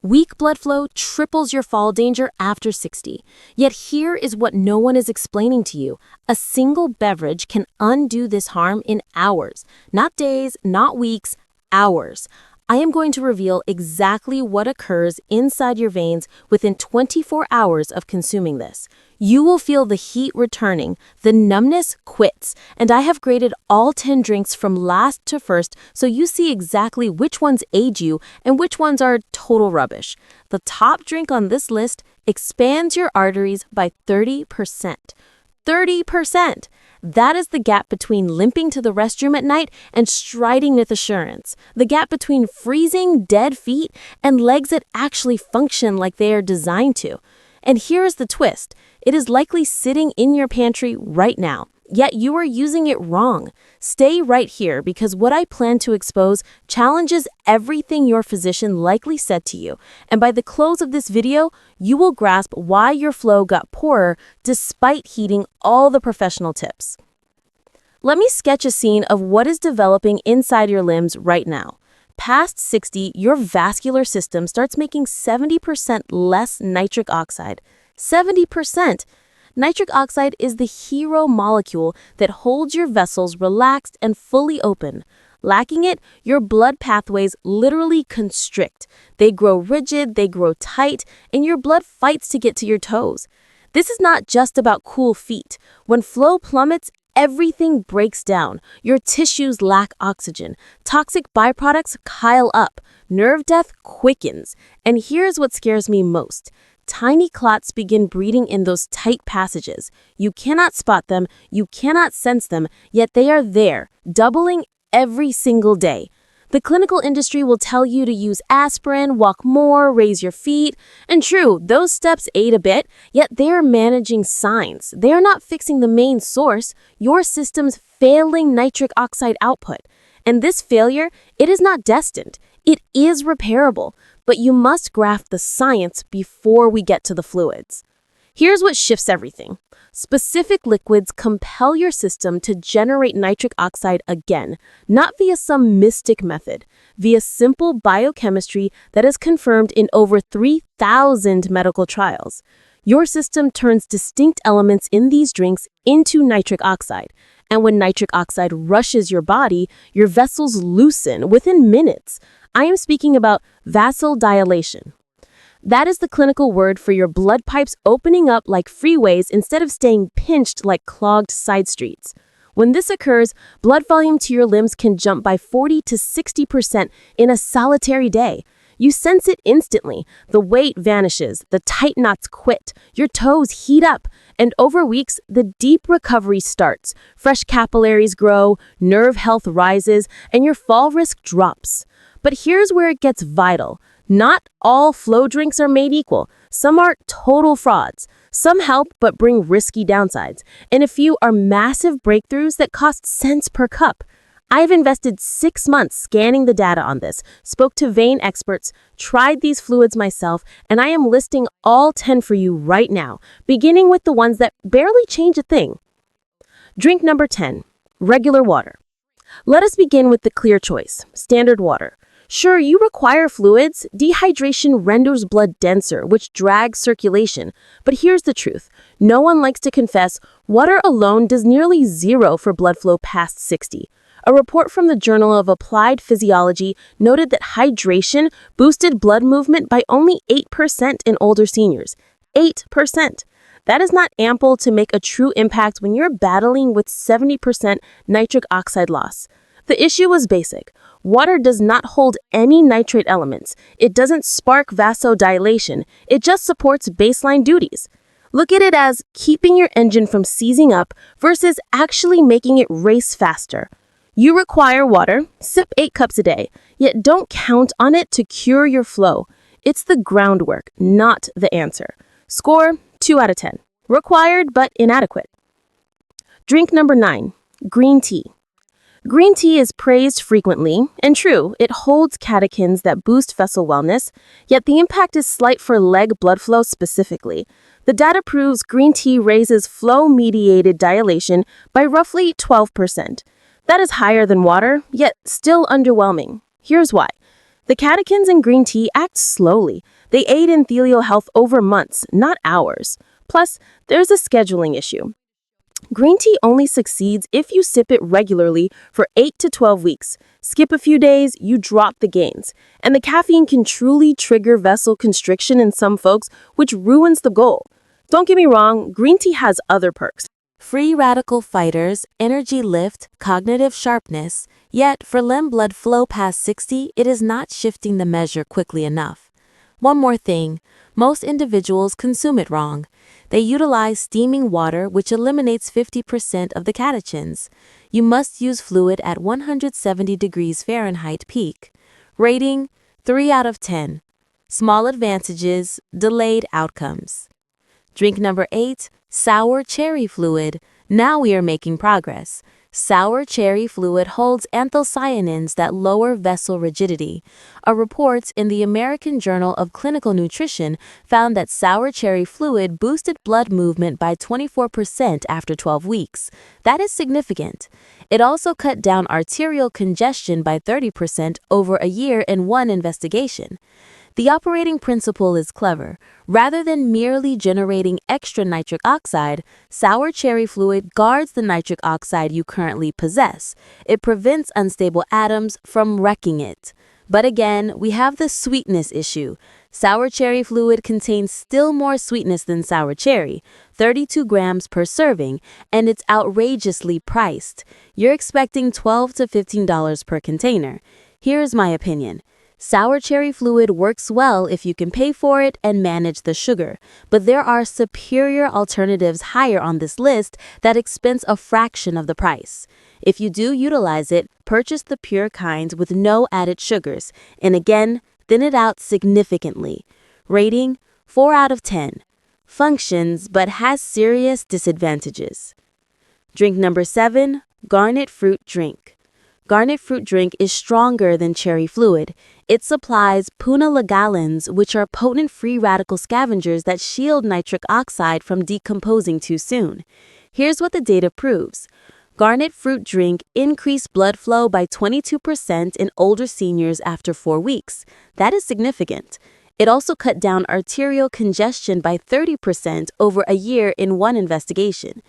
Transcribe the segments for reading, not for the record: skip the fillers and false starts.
Weak blood flow triples your fall danger after 60. Yet here is what no one is explaining to you. A single beverage can undo this harm in hours. Not days, not weeks, hours. I am going to reveal exactly what occurs inside your veins within 24 hours of consuming this. You will feel the heat returning, the numbness quits, and I have graded all 10 drinks from last to first so you see exactly which ones aid you and which ones are total rubbish. The top drink on this list expands your arteries by 30%. 30%! That is the gap between limping to the restroom at night and striding with assurance. The gap between freezing, dead feet and legs that actually function like they are designed to. And here is the twist. It is likely sitting in your pantry right now, yet you are using it wrong. Stay right here because what I plan to expose challenges everything your physician likely said to you. And by the close of this video, you will grasp why your flow got poorer despite heeding all the professional tips. Let me sketch a scene of what is developing inside your limbs right now. Past 60, your vascular system starts making 70% less nitric oxide. 70%! Nitric oxide is the hero molecule that holds your vessels relaxed and fully open. Lacking it, your blood pathways literally constrict. They grow rigid, they grow tight, and your blood fights to get to your toes. This is not just about cool feet. When flow plummets, everything breaks down. Your tissues lack oxygen. Toxic byproducts pile up. Nerve death quickens. And here's what scares me most. Tiny clots begin breeding in those tight passages. You cannot spot them, you cannot sense them, yet they are there, doubling every single day. The clinical industry will tell you to use aspirin, walk more, raise your feet. And true, those steps aid a bit, yet they are managing signs. They are not fixing the main source, your system's failing nitric oxide output. And this failure, it is not destined. It is repairable, but you must grasp the science before we get to the fluids. Here's what shifts everything. Specific liquids compel your system to generate nitric oxide again, not via some mystic method, via simple biochemistry that is confirmed in over 3,000 medical trials. Your system turns distinct elements in these drinks into nitric oxide, and when nitric oxide rushes your body, your vessels loosen within minutes. I am speaking about vasodilation. That is the clinical word for your blood pipes opening up like freeways instead of staying pinched like clogged side streets. When this occurs, blood volume to your limbs can jump by 40 to 60% in a solitary day. You sense it instantly. The weight vanishes, the tight knots quit, your toes heat up, and over weeks, the deep recovery starts. Fresh capillaries grow, nerve health rises, and your fall risk drops. But here's where it gets vital. Not all flow drinks are made equal. Some are total frauds. Some help but bring risky downsides. And a few are massive breakthroughs that cost cents per cup. I've invested 6 months scanning the data on this, spoke to vein experts, tried these fluids myself, and I am listing all 10 for you right now, beginning with the ones that barely change a thing. Drink number 10, regular water. Let us begin with the clear choice, standard water. Sure, you require fluids. Dehydration renders blood denser, which drags circulation. But here's the truth. No one likes to confess water alone does nearly zero for blood flow past 60. A report from the Journal of Applied Physiology noted that hydration boosted blood movement by only 8% in older seniors. 8%. That is not ample to make a true impact when you're battling with 70% nitric oxide loss. The issue was basic. Water does not hold any nitrate elements. It doesn't spark vasodilation. It just supports baseline duties. Look at it as keeping your engine from seizing up versus actually making it race faster. You require water, sip 8 cups a day, yet don't count on it to cure your flow. It's the groundwork, not the answer. Score 2 out of 10. Required but inadequate. Drink number 9, green tea. Green tea is praised frequently, and true, it holds catechins that boost vessel wellness, yet the impact is slight for leg blood flow specifically. The data proves green tea raises flow-mediated dilation by roughly 12%. That is higher than water, yet still underwhelming. Here's why. The catechins in green tea act slowly. They aid in endothelial health over months, not hours. Plus, there's a scheduling issue. Green tea only succeeds if you sip it regularly for 8 to 12 weeks. Skip a few days, you drop the gains. And the caffeine can truly trigger vessel constriction in some folks, which ruins the goal. Don't get me wrong, green tea has other perks. Free radical fighters, energy lift, cognitive sharpness. Yet, for lymph blood flow past 60, it is not shifting the measure quickly enough. One more thing, most individuals consume it wrong. They utilize steaming water, which eliminates 50% of the catechins. You must use fluid at 170 degrees Fahrenheit peak. Rating, 3 out of 10. Small advantages, delayed outcomes. Drink number 8, sour cherry fluid. Now we are making progress. Sour cherry fluid holds anthocyanins that lower vessel rigidity. A report in the American Journal of Clinical Nutrition found that sour cherry fluid boosted blood movement by 24% after 12 weeks. That is significant. It also cut down arterial congestion by 30% over a year in one investigation. The operating principle is clever. Rather than merely generating extra nitric oxide, sour cherry fluid guards the nitric oxide you currently possess. It prevents unstable atoms from wrecking it. But again, we have the sweetness issue. Sour cherry fluid contains still more sweetness than sour cherry, 32 grams per serving, and it's outrageously priced. You're expecting $12 to $15 per container. Here's my opinion. Sour cherry fluid works well if you can pay for it and manage the sugar, but there are superior alternatives higher on this list that expense a fraction of the price. If you do utilize it, purchase the pure kinds with no added sugars, and again, thin it out significantly. Rating, 4 out of 10. Functions but has serious disadvantages. Drink number 7, garnet fruit drink. Garnet fruit drink is stronger than cherry fluid. It supplies punalagalins, which are potent free radical scavengers that shield nitric oxide from decomposing too soon. Here's what the data proves. Garnet fruit drink increased blood flow by 22% in older seniors after 4 weeks. That is significant. It also cut down arterial congestion by 30% over a year in one investigation.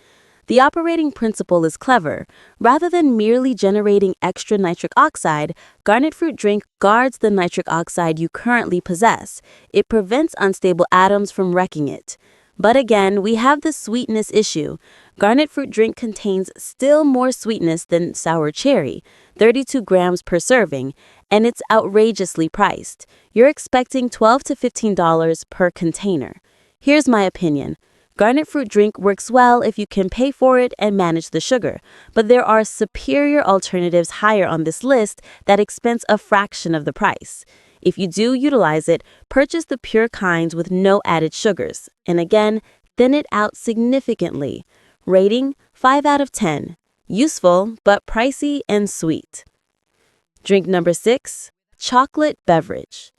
The operating principle is clever. Rather than merely generating extra nitric oxide, garnet fruit drink guards the nitric oxide you currently possess. It prevents unstable atoms from wrecking it. But again, we have the sweetness issue. Garnet fruit drink contains still more sweetness than sour cherry, 32 grams per serving, and it's outrageously priced. You're expecting $12 to $15 per container. Here's my opinion. Garnet fruit drink works well if you can pay for it and manage the sugar, but there are superior alternatives higher on this list that expense a fraction of the price. If you do utilize it, purchase the pure kinds with no added sugars, and again, thin it out significantly. Rating, 5 out of 10. Useful, but pricey and sweet. Drink number 6, chocolate beverage.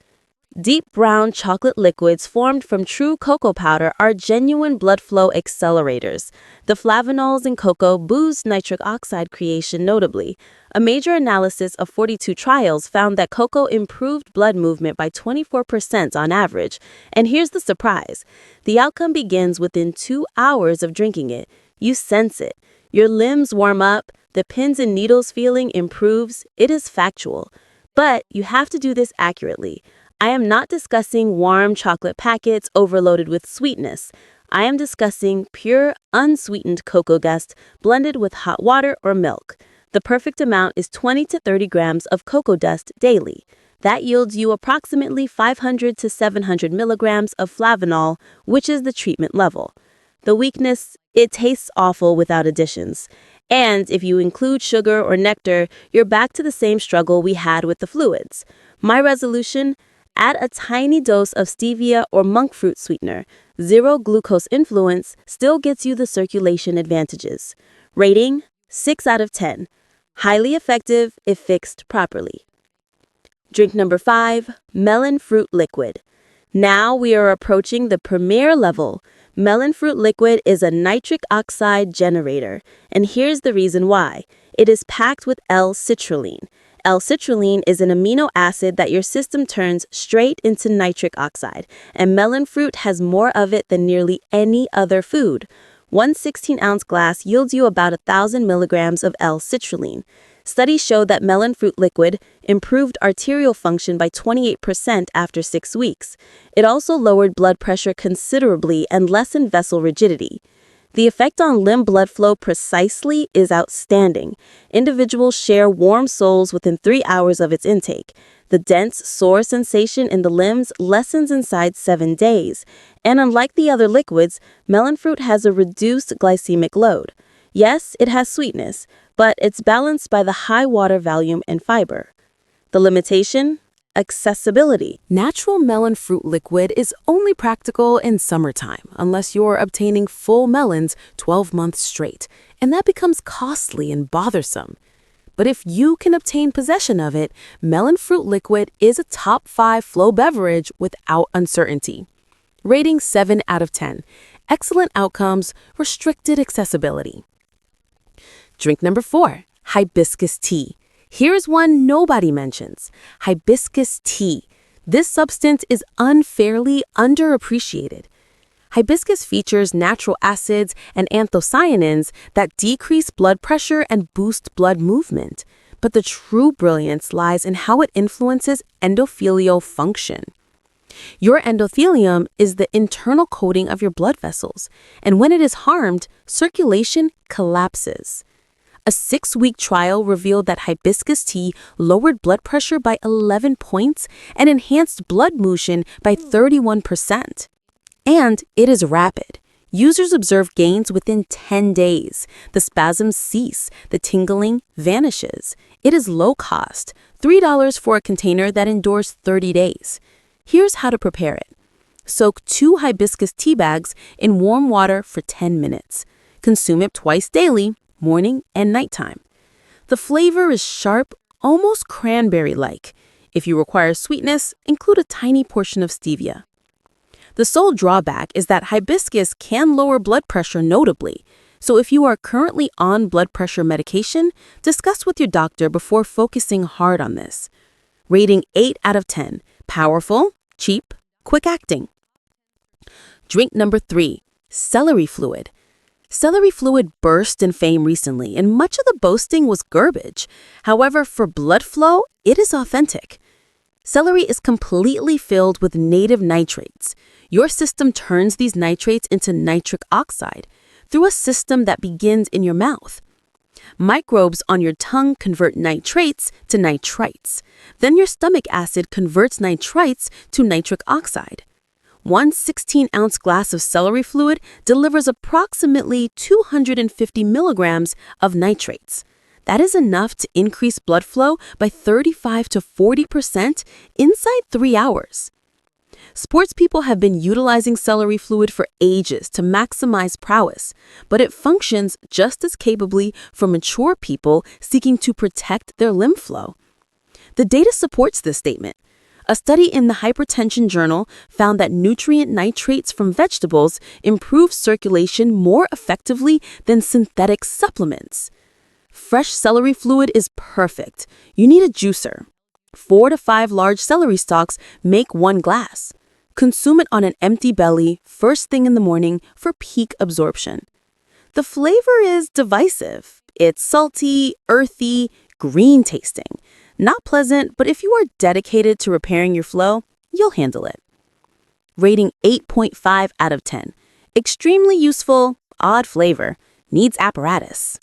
Deep brown chocolate liquids formed from true cocoa powder are genuine blood flow accelerators. The flavanols in cocoa boost nitric oxide creation notably. A major analysis of 42 trials found that cocoa improved blood movement by 24% on average. And here's the surprise. The outcome begins within 2 hours of drinking it. You sense it. Your limbs warm up. The pins and needles feeling improves. It is factual. But you have to do this accurately. I am not discussing warm chocolate packets overloaded with sweetness. I am discussing pure, unsweetened cocoa dust blended with hot water or milk. The perfect amount is 20 to 30 grams of cocoa dust daily. That yields you approximately 500 to 700 milligrams of flavanol, which is the treatment level. The weakness, it tastes awful without additions. And if you include sugar or nectar, you're back to the same struggle we had with the fluids. My resolution? Add a tiny dose of stevia or monk fruit sweetener. Zero glucose influence still gets you the circulation advantages. Rating, 6 out of 10. Highly effective if fixed properly. Drink number 5, melon fruit liquid. Now we are approaching the premier level. Melon fruit liquid is a nitric oxide generator, and here's the reason why. It is packed with L-citrulline. L-citrulline is an amino acid that your system turns straight into nitric oxide, and melon fruit has more of it than nearly any other food. One 16-ounce glass yields you about 1,000 milligrams of L-citrulline. Studies show that melon fruit liquid improved arterial function by 28% after 6 weeks. It also lowered blood pressure considerably and lessened vessel rigidity. The effect on limb blood flow precisely is outstanding. Individuals share warm soles within 3 hours of its intake. The dense, sore sensation in the limbs lessens inside 7 days. And unlike the other liquids, melon fruit has a reduced glycemic load. Yes, it has sweetness, but it's balanced by the high water volume and fiber. The limitation? Accessibility. Natural melon fruit liquid is only practical in summertime unless you're obtaining full melons 12 months straight, and that becomes costly and bothersome. But if you can obtain possession of it, melon fruit liquid is a top 5 flow beverage without uncertainty. Rating 7 out of 10. Excellent outcomes, restricted accessibility. Drink number 4, hibiscus tea. Here's one nobody mentions, hibiscus tea. This substance is unfairly underappreciated. Hibiscus features natural acids and anthocyanins that decrease blood pressure and boost blood movement. But the true brilliance lies in how it influences endothelial function. Your endothelium is the internal coating of your blood vessels, and when it is harmed, circulation collapses. A 6-week trial revealed that hibiscus tea lowered blood pressure by 11 points and enhanced blood motion by 31%. And it is rapid. Users observe gains within 10 days. The spasms cease, the tingling vanishes. It is low cost, $3 for a container that endures 30 days. Here's how to prepare it. Soak 2 hibiscus tea bags in warm water for 10 minutes. Consume it twice daily, morning and nighttime. The flavor is sharp, almost cranberry-like. If you require sweetness, include a tiny portion of stevia. The sole drawback is that hibiscus can lower blood pressure notably. So if you are currently on blood pressure medication, discuss with your doctor before focusing hard on this. Rating 8 out of 10. Powerful, cheap, quick-acting. Drink number 3, celery fluid. Celery fluid burst in fame recently, and much of the boasting was garbage. However, for blood flow, it is authentic. Celery is completely filled with native nitrates. Your system turns these nitrates into nitric oxide through a system that begins in your mouth. Microbes on your tongue convert nitrates to nitrites. Then your stomach acid converts nitrites to nitric oxide. One 16-ounce glass of celery fluid delivers approximately 250 milligrams of nitrates. That is enough to increase blood flow by 35 to 40% inside 3 hours. Sports people have been utilizing celery fluid for ages to maximize prowess, but it functions just as capably for mature people seeking to protect their lymph flow. The data supports this statement. A study in the Hypertension Journal found that nutrient nitrates from vegetables improve circulation more effectively than synthetic supplements. Fresh celery fluid is perfect. You need a juicer. 4 to 5 large celery stalks make 1 glass. Consume it on an empty belly first thing in the morning for peak absorption. The flavor is divisive. It's salty, earthy, green tasting. Not pleasant, but if you are dedicated to repairing your flow, you'll handle it. Rating 8.5 out of 10. Extremely useful, odd flavor, needs apparatus.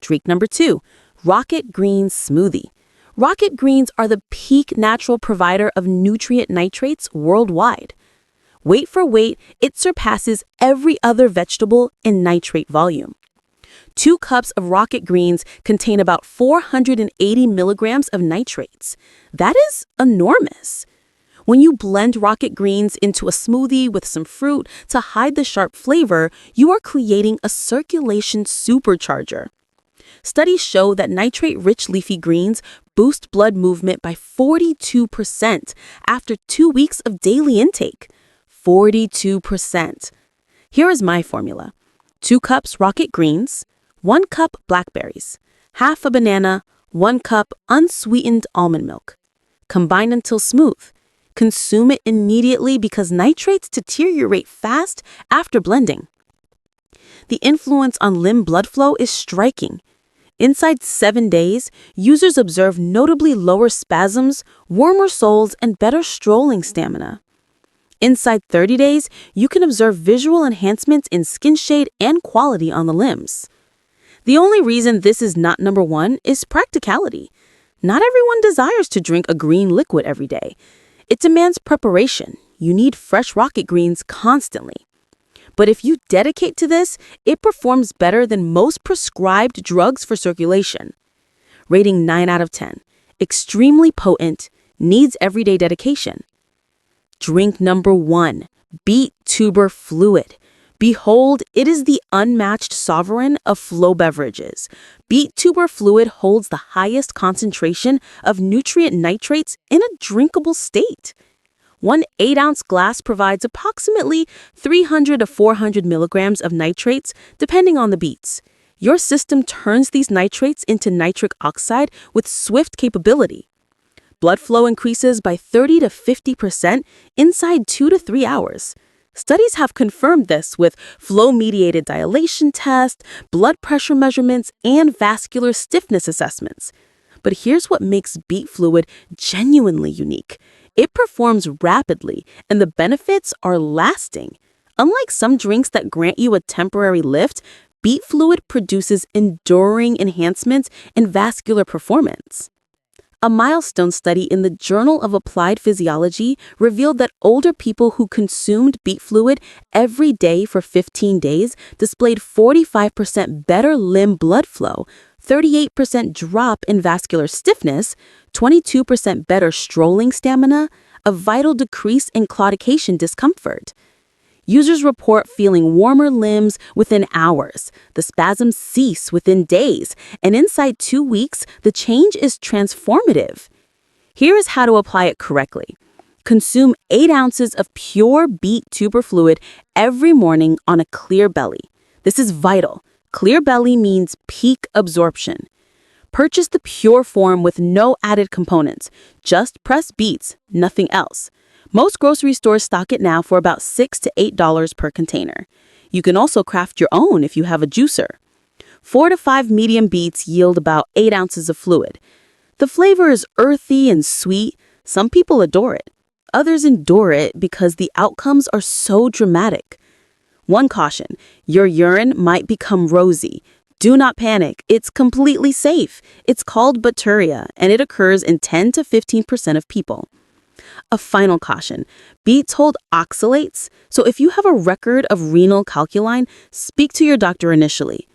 Drink number 2, Rocket Greens Smoothie. Rocket Greens are the peak natural provider of nutrient nitrates worldwide. Weight for weight, it surpasses every other vegetable in nitrate volume. 2 cups of Rocket Greens contain about 480 milligrams of nitrates. That is enormous. When you blend Rocket Greens into a smoothie with some fruit to hide the sharp flavor, you are creating a circulation supercharger. Studies show that nitrate-rich leafy greens boost blood movement by 42% after 2 weeks of daily intake. 42%. Here is my formula. 2 cups Rocket Greens, 1 cup blackberries, half a banana, 1 cup unsweetened almond milk. Combine until smooth. Consume it immediately because nitrates deteriorate fast after blending. The influence on limb blood flow is striking. Inside 7 days, users observe notably lower spasms, warmer soles, and better strolling stamina. Inside 30 days, you can observe visual enhancements in skin shade and quality on the limbs. The only reason this is not number one is practicality. Not everyone desires to drink a green liquid every day. It demands preparation. You need fresh rocket greens constantly. But if you dedicate to this, it performs better than most prescribed drugs for circulation. Rating 9 out of 10. Extremely potent, needs everyday dedication. Drink number 1, beet tuber fluid. Behold, it is the unmatched sovereign of flow beverages. Beet tuber fluid holds the highest concentration of nutrient nitrates in a drinkable state. One 8-ounce glass provides approximately 300 to 400 milligrams of nitrates, depending on the beets. Your system turns these nitrates into nitric oxide with swift capability. Blood flow increases by 30 to 50% inside 2 to 3 hours. Studies have confirmed this with flow-mediated dilation tests, blood pressure measurements, and vascular stiffness assessments. But here's what makes beet fluid genuinely unique. It performs rapidly, and the benefits are lasting. Unlike some drinks that grant you a temporary lift, beet fluid produces enduring enhancements in vascular performance. A milestone study in the Journal of Applied Physiology revealed that older people who consumed beet fluid every day for 15 days displayed 45% better limb blood flow, 38% drop in vascular stiffness, 22% better strolling stamina, a vital decrease in claudication discomfort. Users report feeling warmer limbs within hours. The spasms cease within days, and inside 2 weeks, the change is transformative. Here is how to apply it correctly. Consume 8 ounces of pure beet tuber fluid every morning on a clear belly. This is vital. Clear belly means peak absorption. Purchase the pure form with no added components. Just pressed beets, nothing else. Most grocery stores stock it now for about $6 to $8 per container. You can also craft your own if you have a juicer. 4 to 5 medium beets yield about 8 ounces of fluid. The flavor is earthy and sweet. Some people adore it. Others endure it because the outcomes are so dramatic. One caution, your urine might become rosy. Do not panic. It's completely safe. It's called bacteria, and it occurs in 10 to 15% of people. A final caution, beets hold oxalates, so if you have a record of renal calculi, speak to your doctor initially.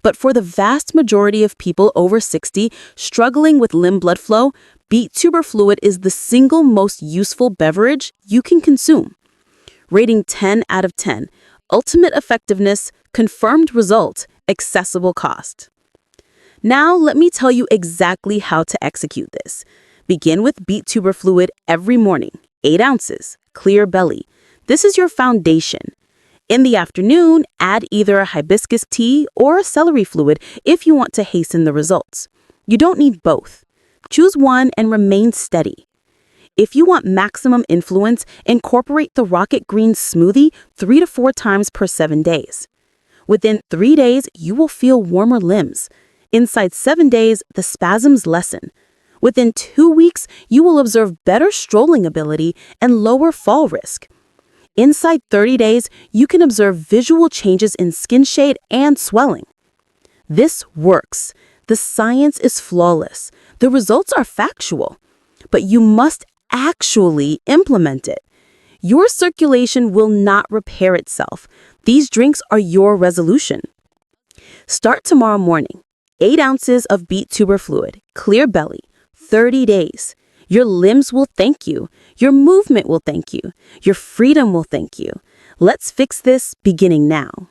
But for the vast majority of people over 60 struggling with limb blood flow, beet tuber fluid is the single most useful beverage you can consume. Rating 10 out of 10. Ultimate effectiveness, confirmed result, accessible cost. Now let me tell you exactly how to execute this. Begin with beet tuber fluid every morning, 8 ounces, clear belly. This is your foundation. In the afternoon, add either a hibiscus tea or a celery fluid if you want to hasten the results. You don't need both. Choose one and remain steady. If you want maximum influence, incorporate the Rocket Green smoothie 3 to 4 times per 7 days. Within 3 days, you will feel warmer limbs. Inside 7 days, the spasms lessen. Within 2 weeks, you will observe better strolling ability and lower fall risk. Inside 30 days, you can observe visual changes in skin shade and swelling. This works. The science is flawless. The results are factual. But you must actually implement it. Your circulation will not repair itself. These drinks are your resolution. Start tomorrow morning. 8 ounces of beet tuber fluid, clear belly, 30 days. Your limbs will thank you. Your movement will thank you. Your freedom will thank you. Let's fix this beginning now.